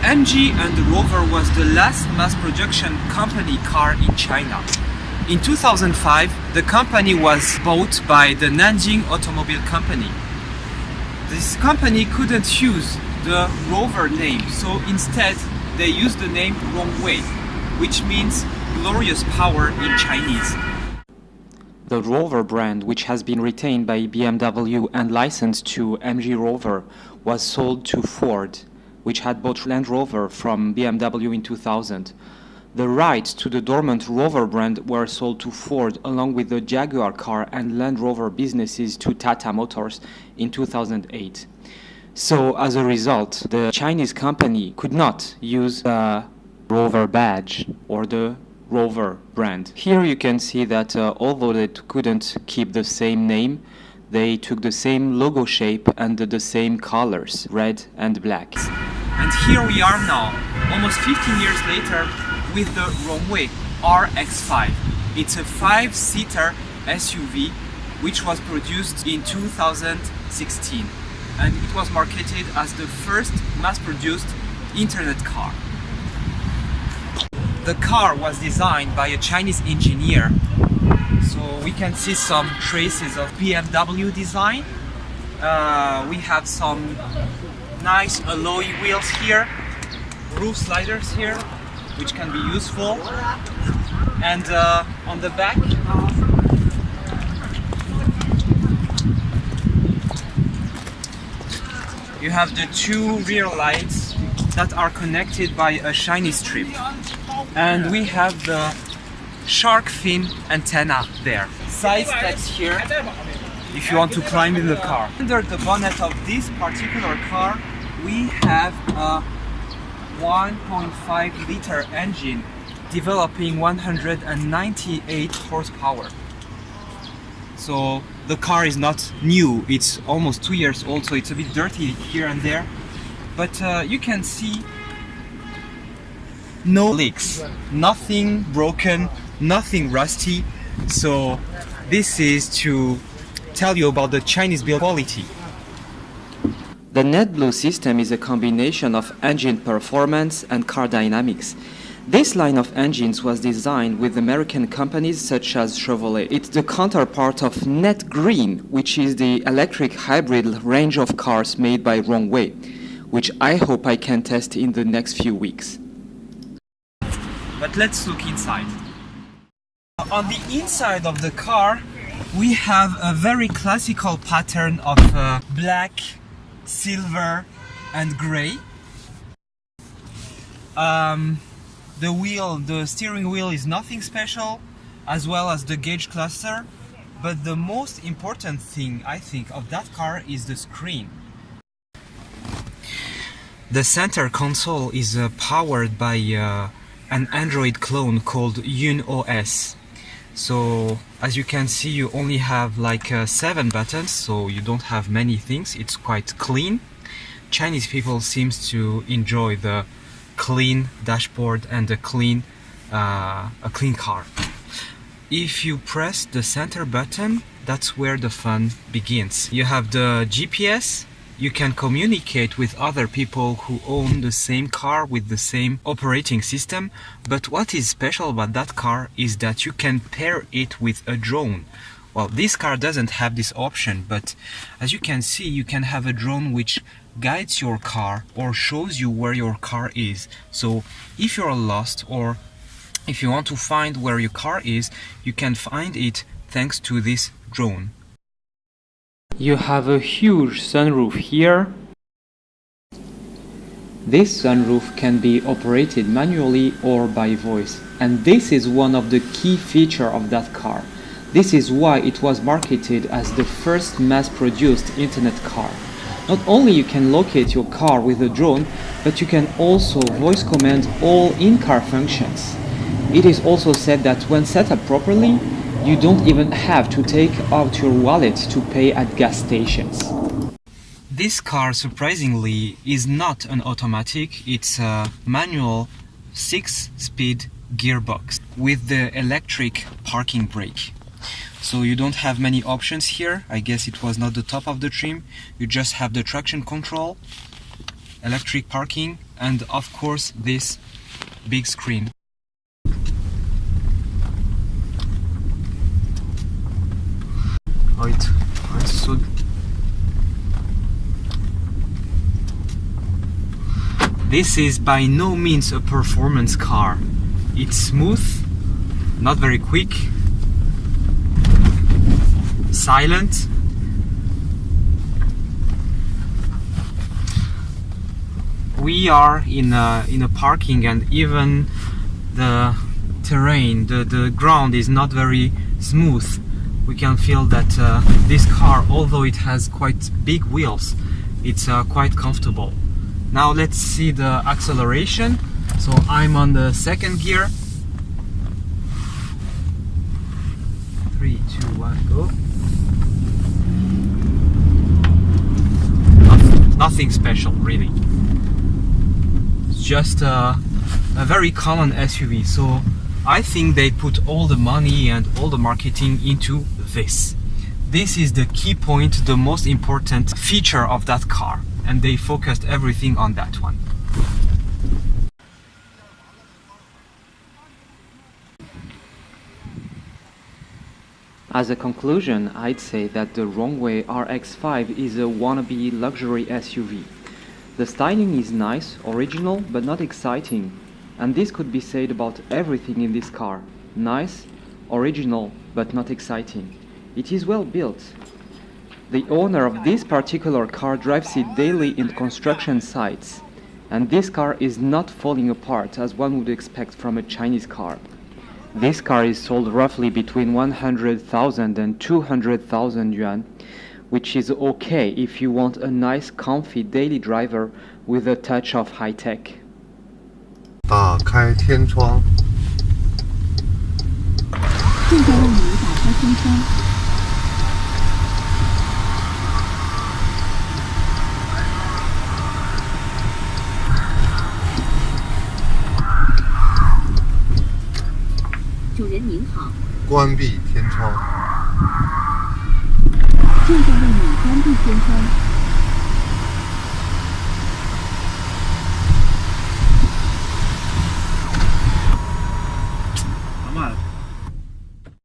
MG and the Rover was the last mass production company car in China. In 2005, the company was bought by the Nanjing Automobile Company. This company couldn't use the Rover name, so instead they used the name Rongwei, which means glorious power in Chinese. The Rover brand, which has been retained by BMW and licensed to MG Rover, was sold to Ford, which had bought Land Rover from BMW in 2000. The rights to the dormant Rover brand were sold to Ford along with the Jaguar car and Land Rover businesses to Tata Motors in 2008. So as a result, the Chinese company could not use the Rover badge or the Rover brand. Here you can see that although they couldn't keep the same name, they took the same logo shape and the same colors, red and black. And here we are now, almost 15 years later, with the Rongwei RX5. It's a 5-seater SUV which was produced in 2016, and it was marketed as the first mass-produced internet car. The car was designed by a Chinese engineer, so we can see some traces of BMW design. We have some nice alloy wheels here, roof sliders here, which can be useful, and on the back you have the two rear lights that are connected by a shiny strip, and we have the shark fin antenna there. Side steps here if you want to climb in the car. Under the bonnet of this particular car we have a 1.5 liter engine developing 198 horsepower. So the car is not new, it's almost 2 years old, so it's a bit dirty here and there, but you can see no leaks, nothing broken, nothing rusty. So this is to tell you about the Chinese build quality. The NetBlue system is a combination of engine performance and car dynamics. This line of engines was designed with American companies such as Chevrolet. It's the counterpart of NetGreen, which is the electric hybrid range of cars made by Rongwei, which I hope I can test in the next few weeks. But let's look inside. On the inside of the car we have a very classical pattern of black, silver and gray. The steering wheel is nothing special, as well as the gauge cluster, but the most important thing I think of that car is the screen. The center console is powered by an Android clone called UnOS. So as you can see, you only have like 7 buttons, so you don't have many things. It's quite clean. Chinese people seems to enjoy the clean dashboard and a clean car. If you press the center button, that's where the fun begins. You have the GPS. You can communicate with other people who own the same car with the same operating system, but what is special about that car is that you can pair it with a drone. Well, this car doesn't have this option, but as you can see, you can have a drone which guides your car or shows you where your car is. So if you're lost or if you want to find where your car is, you can find it thanks to this drone. You have a huge sunroof here. This sunroof can be operated manually or by voice, and this is one of the key features of that car. This is why it was marketed as the first mass-produced internet car. Not only you can locate your car with a drone, but you can also voice command all in-car functions. It is also said that when set up properly, you don't even have to take out your wallet to pay at gas stations. This car, surprisingly, is not an automatic, it's a manual 6-speed gearbox with the electric parking brake. So you don't have many options here. I guess it was not the top of the trim. You just have the traction control, electric parking and of course this big screen. Right, so this is by no means a performance car. It's smooth, not very quick, silent. We are in a parking, and even the terrain, the ground is not very smooth. We can feel that this car, although it has quite big wheels, it's quite comfortable. Now let's see the acceleration. So I'm on the second gear. 3, 2, 1, go. Nothing special, really. It's just a very common SUV. So I think they put all the money and all the marketing into this. This is the key point, the most important feature of that car, and they focused everything on that one. As a conclusion, I'd say that the Rongwei RX5 is a wannabe luxury SUV. The styling is nice, original, but not exciting. And this could be said about everything in this car. Nice, original, but not exciting. It is well built. The owner of this particular car drives it daily in construction sites. And this car is not falling apart as one would expect from a Chinese car. This car is sold roughly between 100,000 and 200,000 yuan, which is okay if you want a nice, comfy daily driver with a touch of high-tech. 打开天窗。现在为你打开天窗。主人您好。关闭天窗。现在为你关闭天窗。